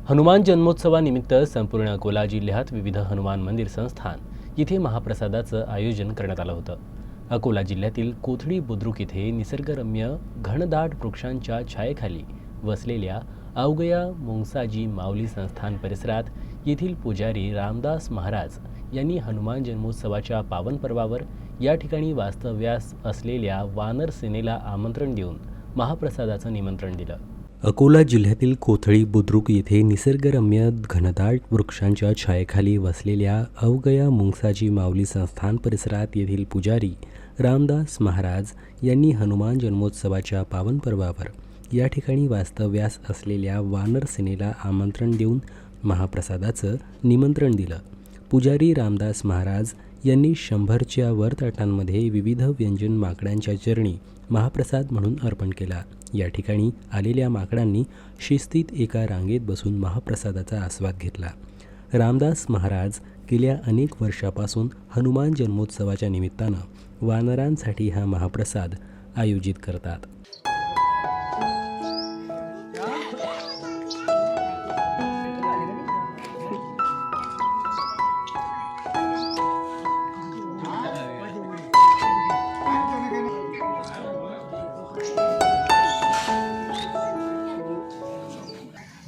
हनुमान जन्मोत्सवानिमित्त संपूर्ण अकोला जिल्ह्यात विविध हनुमान मंदिर संस्थान येथे महाप्रसादाचं आयोजन करण्यात आलं होतं। अकोला जिल्ह्यातील कोथळी बुद्रुक येथे निसर्गरम्य घनदाट वृक्षांच्या छायेखाली वसलेल्या अवघया मुंगसाजी माऊली संस्थान परिसरात येथील पुजारी रामदास महाराज यांनी हनुमान जन्मोत्सवाच्या पावन पर्वावर या ठिकाणी वास्तव्यास असलेल्या वानर सेनेला आमंत्रण देऊन महाप्रसादाचं निमंत्रण दिलं। अकोला जिल्ह्यातील कोथळी बुद्रुक येथे निसर्गरम्य घनदाट वृक्षांच्या छायेखाली वसलेल्या अवघया मुंगसाजी माऊली संस्थान परिसरात येथील पुजारी रामदास महाराज यांनी हनुमान जन्मोत्सवाच्या पावन पर्वावर या ठिकाणी वास्तव्यास असलेल्या वानर सेनेला आमंत्रण देऊन महाप्रसादाचं निमंत्रण दिलं। पुजारी रामदास महाराज यांनी 100च्या वर ताटांमध्ये विविध व्यंजन माकडांच्या चरणी महाप्रसाद म्हणून अर्पण केला। या ठिकाणी आलेल्या माकडांनी शिस्तीत एका रांगेत बसून महाप्रसादाचा आस्वाद घेतला। रामदास महाराज गेल्या अनेक वर्षापासून हनुमान जन्मोत्सवाच्या निमित्तानं वानरांसाठी हा महाप्रसाद आयोजित करतात।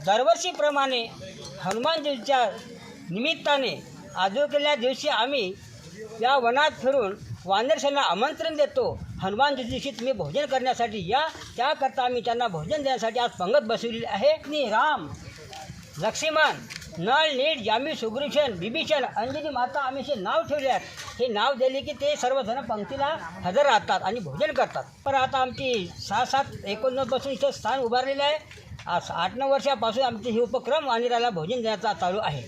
दरवर्षीप्रमाणे हनुमान जयंतीच्या निमित्ताने आजोकेल्या दिवशी आम्ही या वनात फिरून वानरसेना आमंत्रण देतो। हनुमान जयंती दिवशी तुम्ही भोजन करण्यासाठी या, त्याकरता आम्ही त्यांना भोजन देण्यासाठी आज पंगत बसवलेली आहे। मी राम, लक्ष्मण, नळ, नीड, जामी, सुग्रीशन, बिभीषण, अंजनी माता आम्ही हे नाव ठेवले आहेत। हे नाव दिले की ते सर्वजण पंक्तीला हजर राहतात आणि भोजन करतात। पण आता आमची 6-7-19 पासून इथं स्थान उभारलेलं आहे। 8-9 वर्षापासून आमचे हे उपक्रम वानराला भोजन देण्याचा चालू आहे।